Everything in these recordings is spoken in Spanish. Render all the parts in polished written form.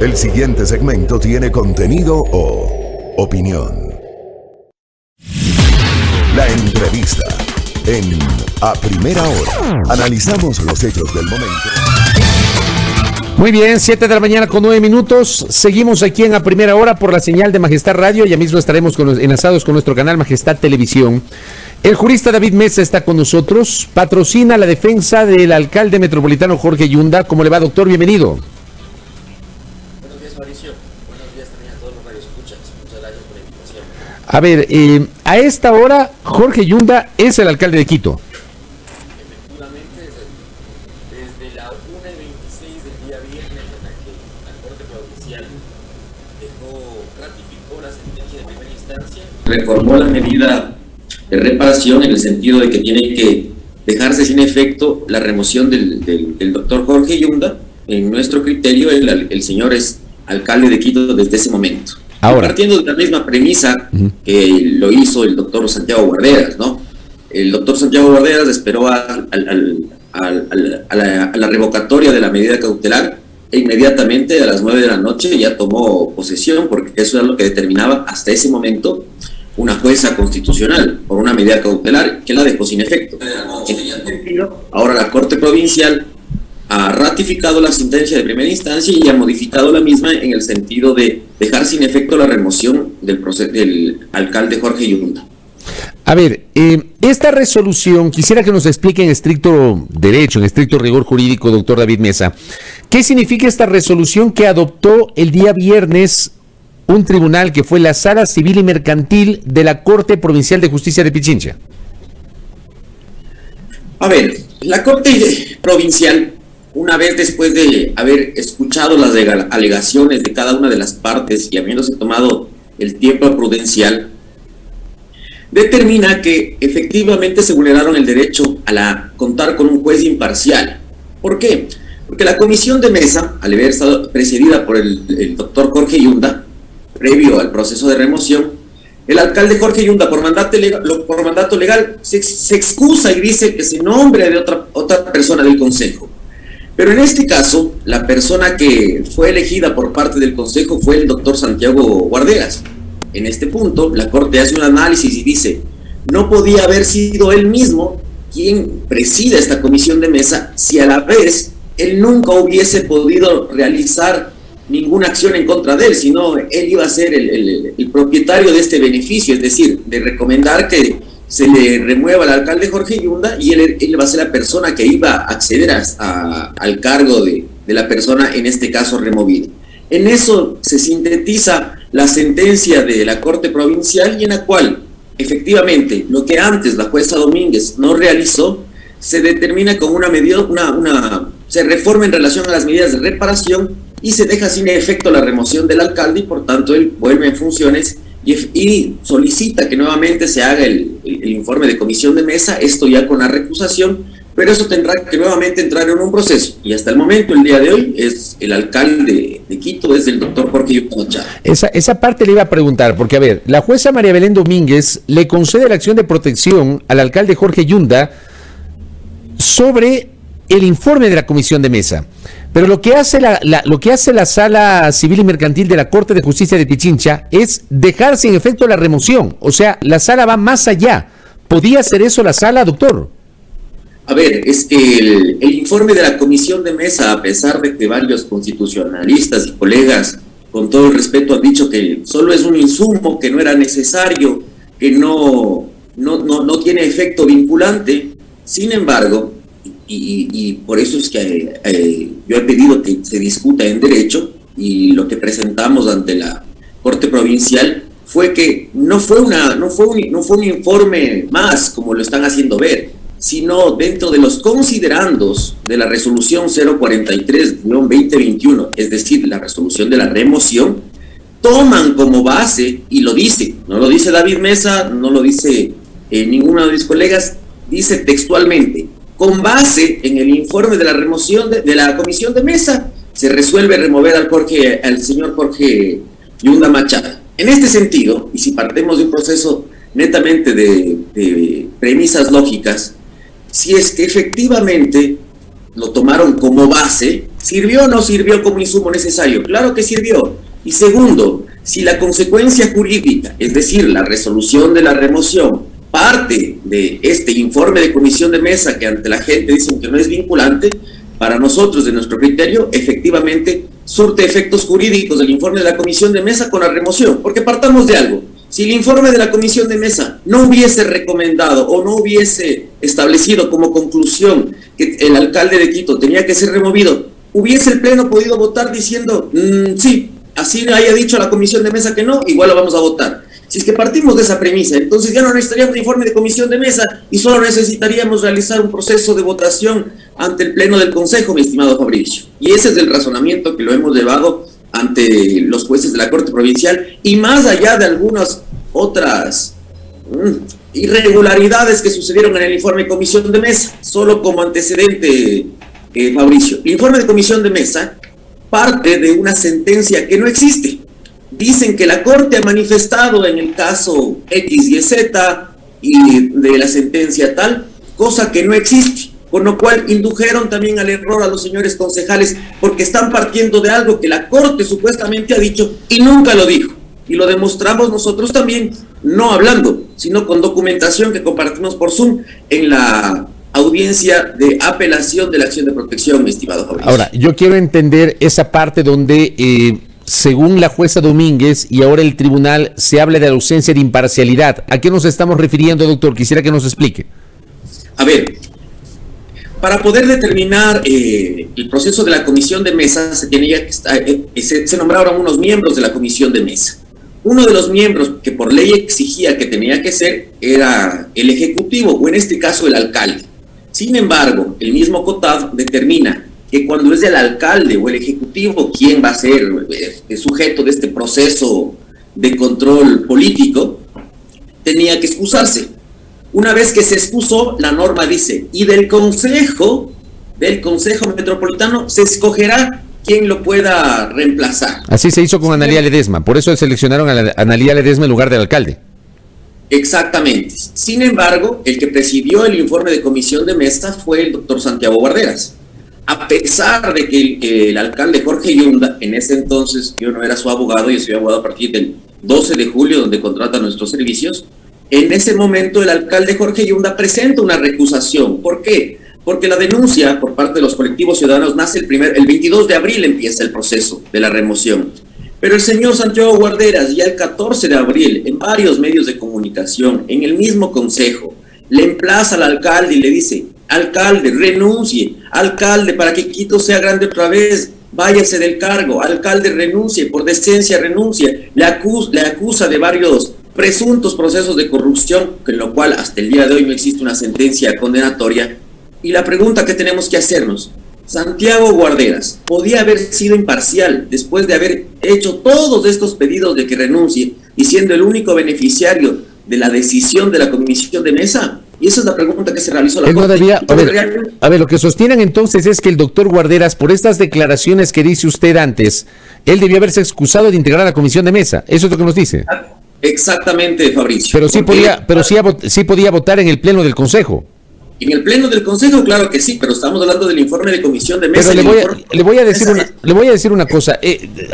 El siguiente segmento tiene contenido o opinión. La entrevista en A Primera Hora. Analizamos los hechos del momento. Muy bien, 7 de la mañana con 9 minutos. Seguimos aquí en A Primera Hora por la señal de Majestad Radio. Ya mismo estaremos enlazados con nuestro canal Majestad Televisión. El jurista David Mesa está con nosotros. Patrocina la defensa del alcalde metropolitano Jorge Yunda. ¿Cómo le va, doctor? Bienvenido. Buenos días, Mauricio. Buenos días también a todos los radioescuchas. Muchas gracias por la invitación. A ver, a esta hora Jorge Yunda es el alcalde de Quito. Efectivamente, desde la 1:26 del día viernes en la que la Corte Provincial ratificó la sentencia de primera instancia, reformó la medida de reparación en el sentido de que tiene que dejarse sin efecto la remoción del doctor Jorge Yunda. En nuestro criterio, el señor es alcalde de Quito desde ese momento. Ahora, partiendo de la misma premisa que lo hizo el doctor Santiago Guarderas, ¿no? El doctor Santiago Guarderas esperó a la revocatoria de la medida cautelar e inmediatamente a las 9 de la noche ya tomó posesión, porque eso era lo que determinaba hasta ese momento una jueza constitucional por una medida cautelar que la dejó sin efecto. Ahora la Corte Provincial ha ratificado la sentencia de primera instancia y ha modificado la misma en el sentido de dejar sin efecto la remoción del alcalde Jorge Yunda. A ver, esta resolución, quisiera que nos explique en estricto derecho, en estricto rigor jurídico, doctor David Mesa, ¿qué significa esta resolución que adoptó el día viernes un tribunal que fue la Sala Civil y Mercantil de la Corte Provincial de Justicia de Pichincha? A ver, la Corte Provincial, una vez después de haber escuchado las alegaciones de cada una de las partes y habiéndose tomado el tiempo prudencial, determina que efectivamente se vulneraron el derecho a contar con un juez imparcial. ¿Por qué? Porque la comisión de mesa, al haber estado presidida por el doctor Jorge Yunda, previo al proceso de remoción, el alcalde Jorge Yunda, por mandato legal, se excusa y dice que se nombre de otra persona del consejo. Pero en este caso, la persona que fue elegida por parte del consejo fue el doctor Santiago Guarderas. En este punto, la Corte hace un análisis y dice, no podía haber sido él mismo quien presida esta comisión de mesa si a la vez él nunca hubiese podido realizar ninguna acción en contra de él, sino él iba a ser el propietario de este beneficio, es decir, de recomendar que se le remueva al alcalde Jorge Yunda y él va a ser la persona que iba a acceder al cargo de la persona, en este caso, removida. En eso se sintetiza la sentencia de la Corte Provincial y en la cual, efectivamente, lo que antes la jueza Domínguez no realizó, se determina con una medida, se reforma en relación a las medidas de reparación y se deja sin efecto la remoción del alcalde y por tanto él vuelve en funciones y solicita que nuevamente se haga el informe de comisión de mesa, esto ya con la recusación, pero eso tendrá que nuevamente entrar en un proceso y hasta el momento, el día de hoy, es el alcalde de Quito, es el doctor Jorge Yunda Machado. Esa parte le iba a preguntar, porque a ver, la jueza María Belén Domínguez le concede la acción de protección al alcalde Jorge Yunda sobre el informe de la comisión de mesa. Pero lo que hace la Sala Civil y Mercantil de la Corte de Justicia de Pichincha es dejar sin efecto la remoción. O sea, la sala va más allá. ¿Podía hacer eso la sala, doctor? A ver, es que el informe de la comisión de mesa, a pesar de que varios constitucionalistas y colegas, con todo el respeto, han dicho que solo es un insumo, que no era necesario, que no tiene efecto vinculante, sin embargo, y por eso es que yo he pedido que se discuta en derecho, y lo que presentamos ante la Corte Provincial fue que no fue un informe más, como lo están haciendo ver, sino dentro de los considerandos de la resolución 043-2021, es decir, la resolución de la remoción, toman como base, y lo dice, no lo dice David Mesa, no lo dice ninguno de mis colegas, dice textualmente, con base en el informe de la remoción de la comisión de mesa, se resuelve remover al señor Jorge Yunda Machado. En este sentido, y si partimos de un proceso netamente de premisas lógicas, si es que efectivamente lo tomaron como base, ¿Sirvió o no sirvió como insumo necesario? Claro que sirvió. Y segundo, si la consecuencia jurídica, es decir, la resolución de la remoción, parte de este informe de comisión de mesa que ante la gente dicen que no es vinculante, para nosotros, de nuestro criterio, efectivamente surte efectos jurídicos del informe de la comisión de mesa con la remoción. Porque partamos de algo. Si el informe de la comisión de mesa no hubiese recomendado o no hubiese establecido como conclusión que el alcalde de Quito tenía que ser removido, ¿hubiese el pleno podido votar diciendo, sí, así haya dicho la comisión de mesa que no, igual lo vamos a votar? Si es que partimos de esa premisa, entonces ya no necesitaríamos informe de comisión de mesa y solo necesitaríamos realizar un proceso de votación ante el pleno del Consejo, mi estimado Fabricio. Y ese es el razonamiento que lo hemos llevado ante los jueces de la Corte Provincial, y más allá de algunas otras irregularidades que sucedieron en el informe de comisión de mesa. Solo como antecedente, Mauricio, el informe de comisión de mesa parte de una sentencia que no existe. Dicen que la Corte ha manifestado en el caso X y Z y de la sentencia tal, cosa que no existe, con lo cual indujeron también al error a los señores concejales, porque están partiendo de algo que la Corte supuestamente ha dicho y nunca lo dijo. Y lo demostramos nosotros también, no hablando, sino con documentación que compartimos por Zoom en la audiencia de apelación de la acción de protección, mi estimado Fabricio. Ahora, yo quiero entender esa parte donde, según la jueza Domínguez y ahora el tribunal, se habla de la ausencia de imparcialidad. ¿A qué nos estamos refiriendo, doctor? Quisiera que nos explique. A ver, para poder determinar el proceso de la comisión de mesa, se nombraron unos miembros de la comisión de mesa. Uno de los miembros que por ley exigía que tenía que ser era el ejecutivo, o en este caso el alcalde. Sin embargo, el mismo COTAD determina que cuando es el alcalde o el ejecutivo quien va a ser el sujeto de este proceso de control político, tenía que excusarse. Una vez que se excusó, la norma dice, y del Consejo Metropolitano se escogerá quien lo pueda reemplazar. Así se hizo con Analía Ledesma, por eso seleccionaron a Analía Ledesma en lugar del alcalde. Exactamente. Sin embargo, el que presidió el informe de comisión de mesa fue el doctor Santiago Guarderas. A pesar de que el alcalde Jorge Yunda, en ese entonces yo no era su abogado, yo soy abogado a partir del 12 de julio, donde contrata nuestros servicios, en ese momento el alcalde Jorge Yunda presenta una recusación. ¿Por qué? Porque la denuncia por parte de los colectivos ciudadanos nace el 22 de abril empieza el proceso de la remoción. Pero el señor Santiago Guarderas ya el 14 de abril, en varios medios de comunicación, en el mismo consejo, le emplaza al alcalde y le dice, alcalde, renuncie, alcalde, para que Quito sea grande otra vez, váyase del cargo, alcalde, renuncie, por decencia renuncia, le acusa de varios presuntos procesos de corrupción, con lo cual hasta el día de hoy no existe una sentencia condenatoria. Y la pregunta que tenemos que hacernos, Santiago Guarderas podía haber sido imparcial después de haber hecho todos estos pedidos de que renuncie y siendo el único beneficiario de la decisión de la comisión de mesa. Y esa es la pregunta que se realizó la Corte. A ver, lo que sostienen entonces es que el doctor Guarderas, por estas declaraciones que dice usted antes, él debió haberse excusado de integrar la comisión de mesa. Eso es lo que nos dice. Exactamente, Fabricio. Pero sí podía votar en el pleno del Consejo. En el pleno del Consejo, claro que sí, pero estamos hablando del informe de comisión de mesa. Pero le voy a decir una cosa.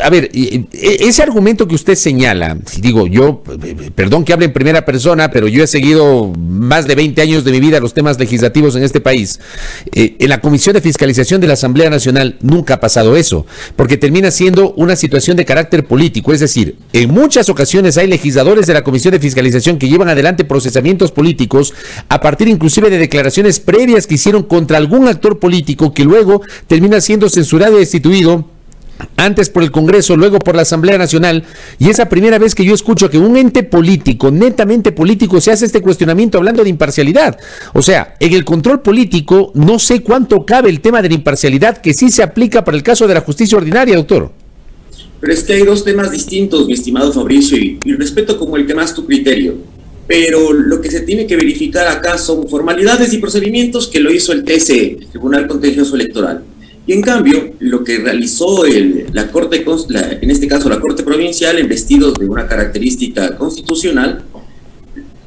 A ver, ese argumento que usted señala, digo, yo, perdón que hable en primera persona, pero yo he seguido más de 20 años de mi vida los temas legislativos en este país. En la Comisión de Fiscalización de la Asamblea Nacional nunca ha pasado eso, porque termina siendo una situación de carácter político. Es decir, en muchas ocasiones hay legisladores de la Comisión de Fiscalización que llevan adelante procesamientos políticos a partir inclusive de declaraciones previas que hicieron contra algún actor político que luego termina siendo censurado y destituido, antes por el Congreso, luego por la Asamblea Nacional, y es la primera vez que yo escucho que un ente político, netamente político, se hace este cuestionamiento hablando de imparcialidad. O sea, en el control político no sé cuánto cabe el tema de la imparcialidad que sí se aplica para el caso de la justicia ordinaria, doctor. Pero es que hay dos temas distintos, mi estimado Fabricio, y respeto como el que más tu criterio. Pero lo que se tiene que verificar acá son formalidades y procedimientos que lo hizo el TCE, el Tribunal Contencioso Electoral. Y en cambio, lo que realizó la Corte, en este caso la Corte Provincial, en vestidos de una característica constitucional,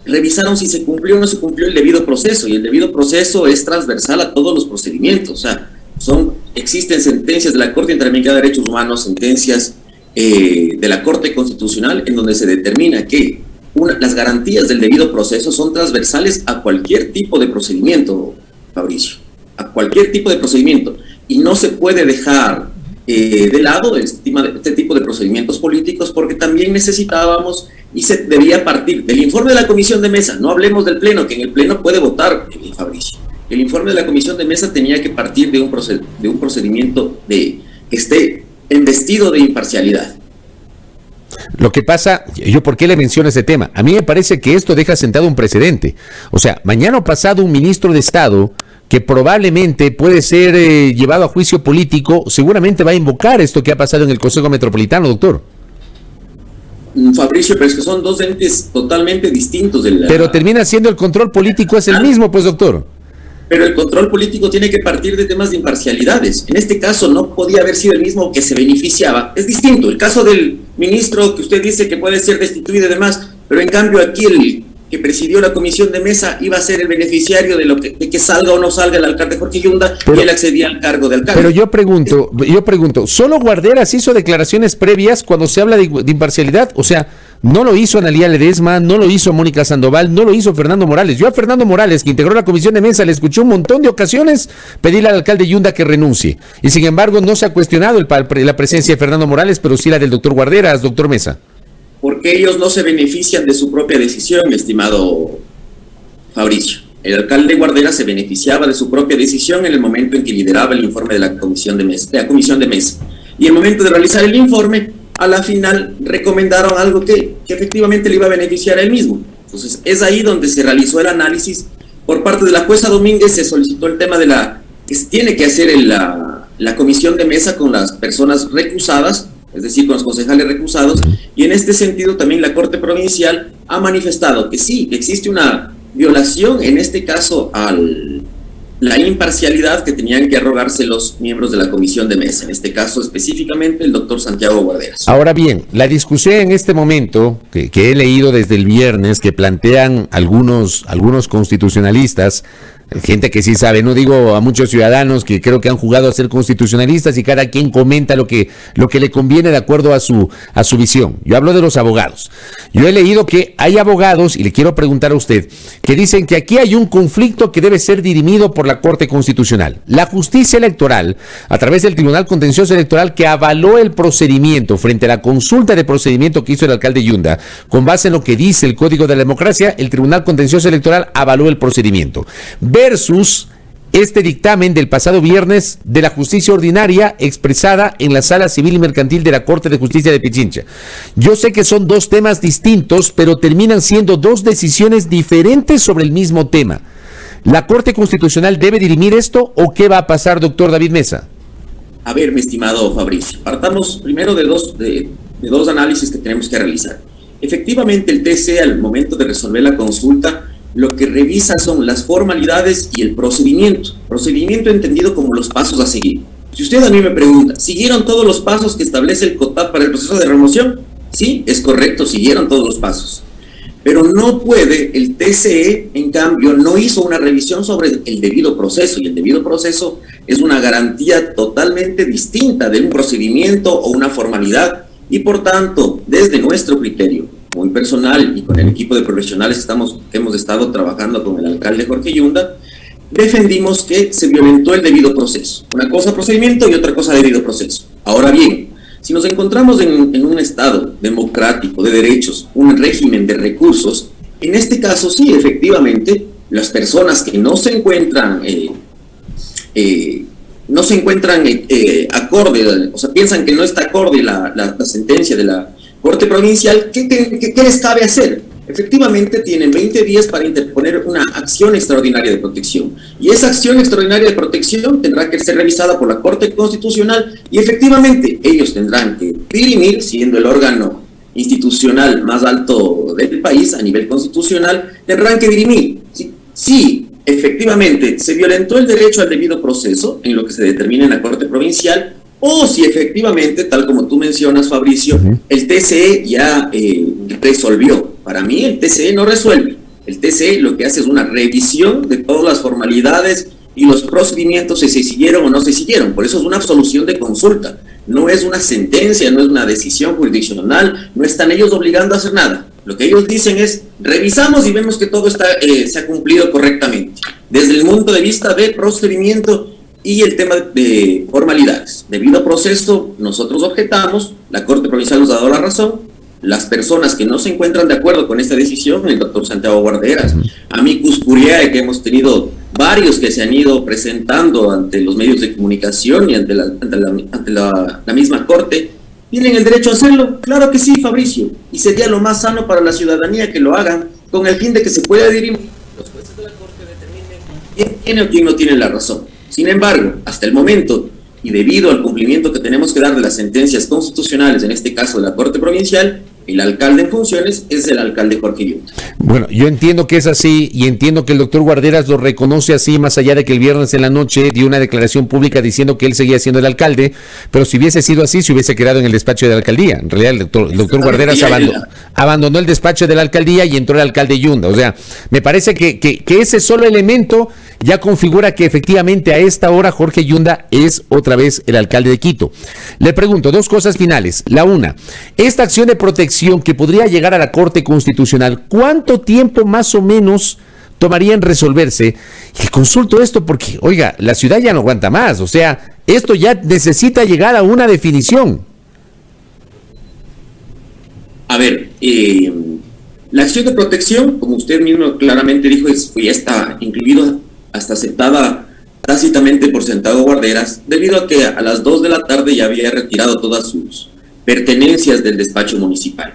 revisaron si se cumplió o no se cumplió el debido proceso, y el debido proceso es transversal a todos los procedimientos. O sea, son existen sentencias de la Corte Interamericana de Derechos Humanos, sentencias de la Corte Constitucional, en donde se determina que las garantías del debido proceso son transversales a cualquier tipo de procedimiento, Fabricio, a cualquier tipo de procedimiento, y no se puede dejar de lado este tipo de procedimientos políticos, porque también necesitábamos y se debía partir del informe de la Comisión de Mesa. No hablemos del Pleno, que en el Pleno puede votar, Fabricio. El informe de la Comisión de Mesa tenía que partir de un procedimiento que esté investido de imparcialidad. Lo que pasa, yo por qué le menciono ese tema, a mí me parece que esto deja sentado un precedente. O sea, mañana o pasado un ministro de Estado que probablemente puede ser llevado a juicio político, seguramente va a invocar esto que ha pasado en el Consejo Metropolitano, doctor. Fabricio, pero es que son dos entes totalmente distintos. Pero termina siendo el control político es el mismo, pues, doctor. Pero el control político tiene que partir de temas de imparcialidades. En este caso no podía haber sido el mismo que se beneficiaba. Es distinto. El caso del ministro que usted dice que puede ser destituido y demás, pero en cambio aquí el que presidió la Comisión de Mesa iba a ser el beneficiario de que salga o no salga el alcalde Jorge Yunda, y él accedía al cargo de alcalde. Pero yo pregunto, ¿solo Guarderas hizo declaraciones previas cuando se habla de imparcialidad? O sea, no lo hizo Analía Ledesma, no lo hizo Mónica Sandoval, no lo hizo Fernando Morales. Yo a Fernando Morales, que integró la Comisión de Mesa, le escuché un montón de ocasiones pedirle al alcalde Yunda que renuncie. Y sin embargo no se ha cuestionado la presencia de Fernando Morales, pero sí la del doctor Guarderas, doctor Mesa. Porque ellos no se benefician de su propia decisión, estimado Fabricio. El alcalde Guarderas se beneficiaba de su propia decisión en el momento en que lideraba el informe de la Comisión de Mesa. Y en el momento de realizar el informe, a la final recomendaron algo que efectivamente le iba a beneficiar a él mismo. Entonces es ahí donde se realizó el análisis. Por parte de la jueza Domínguez se solicitó el tema de que se tiene que hacer la Comisión de Mesa con las personas recusadas, es decir, con los concejales recusados, y en este sentido también la Corte Provincial ha manifestado que sí, existe una violación, en este caso, a la imparcialidad que tenían que arrogarse los miembros de la Comisión de Mesa, en este caso específicamente el doctor Santiago Guarderas. Ahora bien, la discusión en este momento, que he leído desde el viernes, que plantean algunos constitucionalistas, gente que sí sabe, no digo a muchos ciudadanos que creo que han jugado a ser constitucionalistas y cada quien comenta lo que le conviene de acuerdo a su visión. Yo hablo de los abogados. Yo he leído que hay abogados, y le quiero preguntar a usted, que dicen que aquí hay un conflicto que debe ser dirimido por la Corte Constitucional. La justicia electoral, a través del Tribunal Contencioso Electoral, que avaló el procedimiento frente a la consulta de procedimiento que hizo el alcalde Yunda, con base en lo que dice el Código de la Democracia, el Tribunal Contencioso Electoral avaló el procedimiento. Versus este dictamen del pasado viernes de la justicia ordinaria expresada en la Sala Civil y Mercantil de la Corte de Justicia de Pichincha. Yo sé que son dos temas distintos, pero terminan siendo dos decisiones diferentes sobre el mismo tema. ¿La Corte Constitucional debe dirimir esto o qué va a pasar, doctor David Mesa? A ver, mi estimado Fabricio, partamos primero de dos análisis que tenemos que realizar. Efectivamente, el TC, al momento de resolver la consulta, lo que revisa son las formalidades y el procedimiento entendido como los pasos a seguir. Si usted a mí me pregunta, ¿siguieron todos los pasos que establece el COTAP para el proceso de remoción? Sí, es correcto, siguieron todos los pasos. Pero no puede, el TCE, en cambio, no hizo una revisión sobre el debido proceso, y el debido proceso es una garantía totalmente distinta de un procedimiento o una formalidad, y por tanto, desde nuestro criterio, muy personal y con el equipo de profesionales que hemos estado trabajando con el alcalde Jorge Yunda, defendimos que se violentó el debido proceso. Una cosa procedimiento y otra cosa debido proceso. Ahora bien, si nos encontramos en un estado democrático de derechos, un régimen de recursos, en este caso sí, efectivamente, las personas que no se encuentran acorde, o sea, piensan que no está acorde la sentencia de la Corte Provincial, ¿qué les cabe hacer? Efectivamente, tienen 20 días para interponer una acción extraordinaria de protección. Y esa acción extraordinaria de protección tendrá que ser revisada por la Corte Constitucional y efectivamente ellos tendrán que dirimir, siendo el órgano institucional más alto del país a nivel constitucional, tendrán que dirimir si efectivamente se violentó el derecho al debido proceso en lo que se determina en la Corte Provincial, o si efectivamente, tal como tú mencionas, Fabricio, el TCE ya resolvió. Para mí el TCE no resuelve. El TCE lo que hace es una revisión de todas las formalidades y los procedimientos si se siguieron o no se siguieron. Por eso es una absolución de consulta, no es una sentencia, no es una decisión jurisdiccional, no están ellos obligando a hacer nada. Lo que ellos dicen es, revisamos y vemos que todo se ha cumplido correctamente, desde el punto de vista de procedimiento y el tema de formalidades. Debido a proceso, nosotros objetamos, la Corte Provincial nos ha dado la razón. Las personas que no se encuentran de acuerdo con esta decisión, el doctor Santiago Guarderas, Amicus Curiae, que hemos tenido varios que se han ido presentando ante los medios de comunicación y ante la misma Corte, tienen el derecho a hacerlo. Claro que sí, Fabricio, y sería lo más sano para la ciudadanía que lo hagan, con el fin de que se pueda dirimir. Los jueces de la Corte determinen quién tiene o quién no tiene la razón. Sin embargo, hasta el momento, y debido al cumplimiento que tenemos que dar de las sentencias constitucionales, en este caso de la Corte Provincial, el alcalde en funciones es el alcalde Jorge Yunda. Bueno, yo entiendo que es así y entiendo que el doctor Guarderas lo reconoce así, más allá de que el viernes en la noche dio una declaración pública diciendo que él seguía siendo el alcalde, pero si hubiese sido así, se hubiese quedado en el despacho de la alcaldía. En realidad, el doctor Guarderas abandonó el despacho de la alcaldía y entró el alcalde Yunda. O sea, me parece que ese solo elemento ya configura que efectivamente a esta hora Jorge Yunda es otra vez el alcalde de Quito. Le pregunto dos cosas finales. La una, esta acción de protección que podría llegar a la Corte Constitucional, ¿cuánto tiempo más o menos tomaría en resolverse? Y consulto esto porque, oiga, la ciudad ya no aguanta más, o sea, esto ya necesita llegar a una definición. A ver, la acción de protección, como usted mismo claramente dijo, ya está incluido, hasta aceptada tácitamente por Santiago Guarderas, debido a que a las 2 de la tarde ya había retirado todas sus pertenencias del despacho municipal.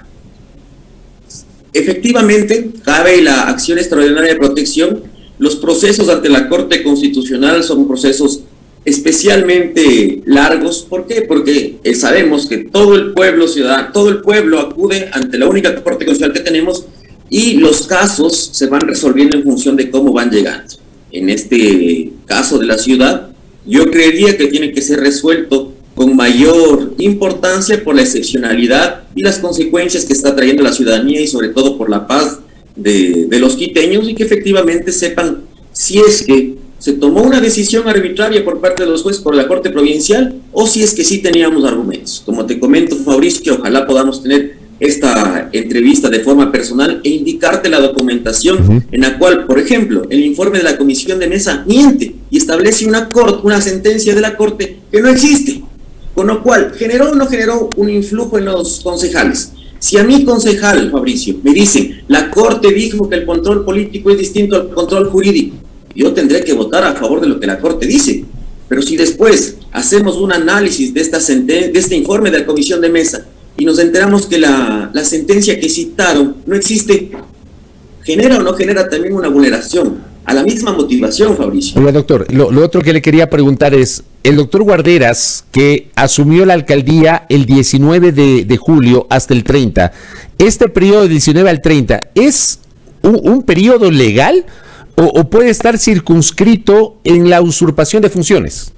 Efectivamente, cabe la acción extraordinaria de protección. Los procesos ante la Corte Constitucional son procesos especialmente largos. ¿Por qué? Porque sabemos que todo el pueblo ciudadano, todo el pueblo acude ante la única Corte Constitucional que tenemos y los casos se van resolviendo en función de cómo van llegando. En este caso de la ciudad, yo creería que tiene que ser resuelto con mayor importancia por la excepcionalidad y las consecuencias que está trayendo la ciudadanía y sobre todo por la paz de los quiteños, y que efectivamente sepan si es que se tomó una decisión arbitraria por parte de los jueces por la Corte Provincial o si es que sí teníamos argumentos. Como te comento, Fabricio, ojalá podamos tener esta entrevista de forma personal e indicarte la documentación en la cual, por ejemplo, el informe de la Comisión de Mesa miente y establece una sentencia de la Corte que no existe. Con lo cual, ¿generó o no generó un influjo en los concejales? Si a mí, concejal, Fabricio, me dicen, la Corte dijo que el control político es distinto al control jurídico, yo tendré que votar a favor de lo que la Corte dice. Pero si después hacemos un análisis de este informe de la Comisión de Mesa y nos enteramos que la sentencia que citaron no existe, ¿genera o no genera también una vulneración a la misma motivación, Fabricio? Oiga, doctor, lo otro que le quería preguntar es, el doctor Guarderas, que asumió la alcaldía el 19 de julio hasta el 30, ¿este periodo del 19 al 30 es un periodo legal o puede estar circunscrito en la usurpación de funciones?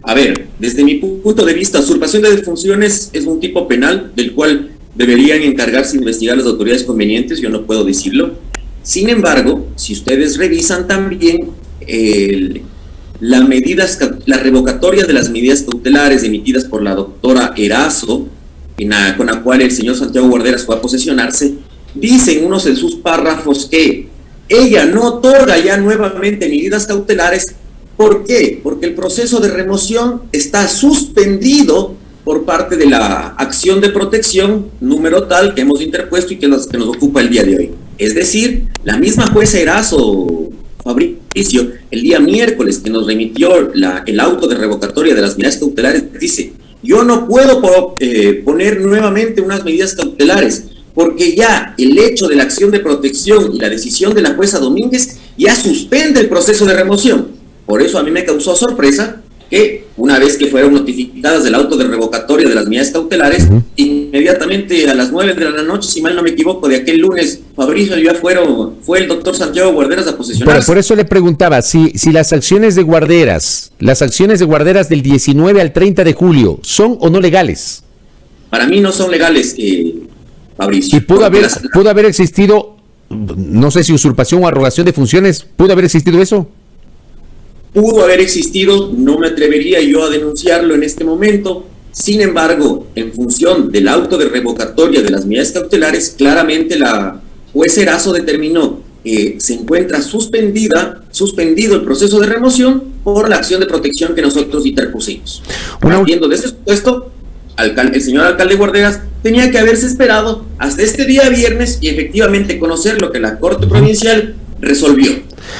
A ver, desde mi punto de vista, usurpación de funciones es un tipo penal del cual deberían encargarse de investigar las autoridades convenientes, yo no puedo decirlo. Sin embargo, si ustedes revisan también la revocatoria de las medidas cautelares emitidas por la doctora Erazo, con la cual el señor Santiago Guarderas fue a posesionarse, dicen unos de sus párrafos que ella no otorga ya nuevamente medidas cautelares. ¿Por qué? Porque el proceso de remoción está suspendido por parte de la acción de protección número tal que hemos interpuesto y que nos ocupa el día de hoy. Es decir, la misma jueza Erazo, Fabricio, el día miércoles que nos remitió el auto de revocatoria de las medidas cautelares, dice, yo no puedo poner nuevamente unas medidas cautelares porque ya el hecho de la acción de protección y la decisión de la jueza Domínguez ya suspende el proceso de remoción. Por eso a mí me causó sorpresa que una vez que fueron notificadas del auto de revocatoria de las medidas cautelares, inmediatamente a las 9 de la noche, si mal no me equivoco, de aquel lunes, Fabricio ya fue el doctor Santiago Guarderas a posesionarse. Por eso le preguntaba, si las acciones de Guarderas del 19 al 30 de julio, ¿son o no legales? Para mí no son legales, Fabricio. ¿Y pudo haber existido, no sé si usurpación o arrogación de funciones, pudo haber existido eso? pudo haber existido, no me atrevería yo a denunciarlo en este momento. Sin embargo, en función del auto de revocatoria de las medidas cautelares, claramente la juez Erazo determinó que se encuentra suspendido el proceso de remoción por la acción de protección que nosotros interpusimos. Partiendo de ese supuesto, el señor alcalde Guarderas tenía que haberse esperado hasta este día viernes y efectivamente conocer lo que la Corte Provincial resolvió.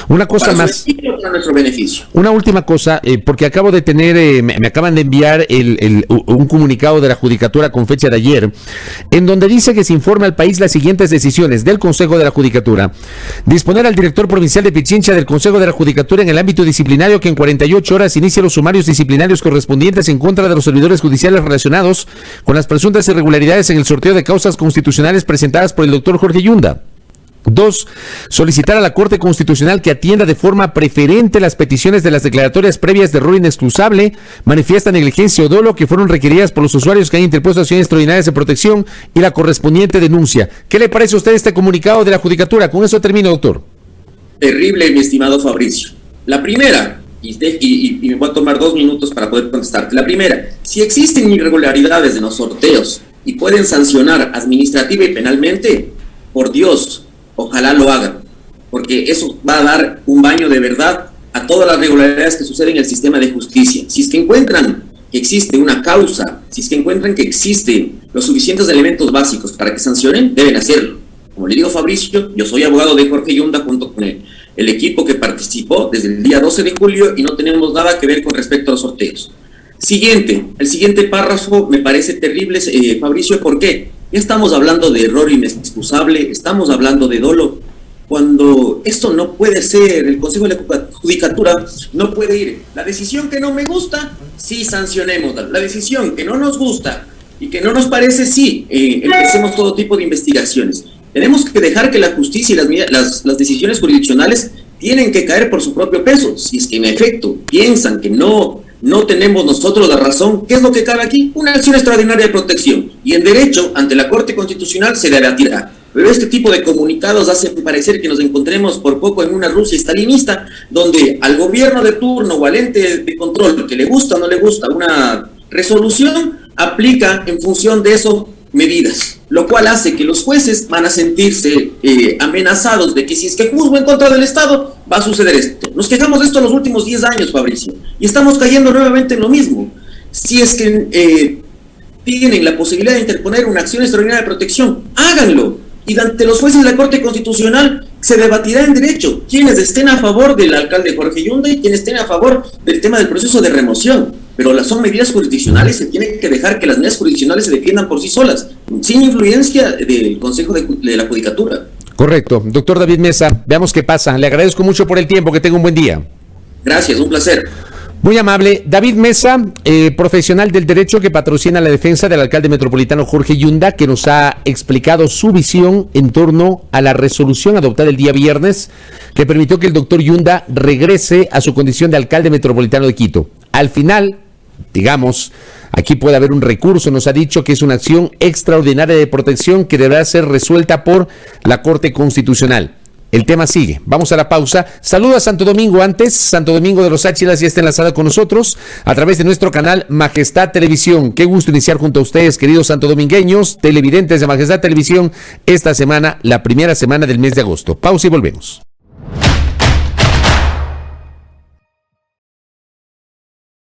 Una cosa para más. Para nuestro beneficio. Una última cosa, porque acabo de tener, me acaban de enviar un comunicado de la Judicatura con fecha de ayer, en donde dice que se informa al país las siguientes decisiones del Consejo de la Judicatura. Disponer al director provincial de Pichincha del Consejo de la Judicatura en el ámbito disciplinario que en 48 horas inicie los sumarios disciplinarios correspondientes en contra de los servidores judiciales relacionados con las presuntas irregularidades en el sorteo de causas constitucionales presentadas por el doctor Jorge Yunda. 2. Solicitar a la Corte Constitucional que atienda de forma preferente las peticiones de las declaratorias previas de error inexcusable, manifiesta negligencia o dolo que fueron requeridas por los usuarios que han interpuesto acciones extraordinarias de protección y la correspondiente denuncia. ¿Qué le parece a usted este comunicado de la Judicatura? Con eso termino, doctor. Terrible, mi estimado Fabricio. La primera, y me voy a tomar 2 minutos para poder contestarte. La primera, si existen irregularidades en los sorteos y pueden sancionar administrativa y penalmente, por Dios, ojalá lo hagan, porque eso va a dar un baño de verdad a todas las irregularidades que suceden en el sistema de justicia. Si es que encuentran que existe una causa, si es que encuentran que existen los suficientes elementos básicos para que sancionen, deben hacerlo. Como le digo, Fabricio, yo soy abogado de Jorge Yunda junto con el equipo que participó desde el día 12 de julio y no tenemos nada que ver con respecto a los sorteos. El siguiente párrafo me parece terrible, Fabricio, ¿por qué? Ya estamos hablando de error inexcusable, estamos hablando de dolo, cuando esto no puede ser, el Consejo de la Judicatura no puede ir. La decisión que no me gusta, sí sancionemos. La decisión que no nos gusta y que no nos parece, sí, empecemos todo tipo de investigaciones. Tenemos que dejar que la justicia y las decisiones jurisdiccionales tienen que caer por su propio peso. Si es que en efecto piensan que no tenemos nosotros la razón, ¿qué es lo que cabe aquí? Una acción extraordinaria de protección. Y en derecho, ante la Corte Constitucional, se debatirá. Pero este tipo de comunicados hacen parecer que nos encontremos por poco en una Rusia estalinista, donde al gobierno de turno o al ente de control, que le gusta o no le gusta una resolución, aplica en función de eso medidas, lo cual hace que los jueces van a sentirse amenazados de que si es que juzgo en contra del Estado, va a suceder esto. Nos quejamos de esto en los últimos 10 años, Fabricio, y estamos cayendo nuevamente en lo mismo. Si es que tienen la posibilidad de interponer una acción extraordinaria de protección, háganlo. Y ante los jueces de la Corte Constitucional se debatirá en derecho quienes estén a favor del alcalde Jorge Yunda y quienes estén a favor del tema del proceso de remoción. Pero son medidas jurisdiccionales, se tiene que dejar que las medidas jurisdiccionales se defiendan por sí solas, sin influencia del Consejo de la Judicatura. Correcto. Doctor David Mesa, veamos qué pasa. Le agradezco mucho por el tiempo, que tenga un buen día. Gracias, un placer. Muy amable. David Mesa, profesional del derecho que patrocina la defensa del alcalde metropolitano Jorge Yunda, que nos ha explicado su visión en torno a la resolución adoptada el día viernes que permitió que el doctor Yunda regrese a su condición de alcalde metropolitano de Quito. Al final, digamos, aquí puede haber un recurso, nos ha dicho que es una acción extraordinaria de protección que deberá ser resuelta por la Corte Constitucional. El tema sigue. Vamos a la pausa. Saludo a Santo Domingo antes. Santo Domingo de los Áchilas ya está enlazada con nosotros a través de nuestro canal Majestad Televisión. Qué gusto iniciar junto a ustedes, queridos santodomingueños, televidentes de Majestad Televisión, esta semana, la primera semana del mes de agosto. Pausa y volvemos.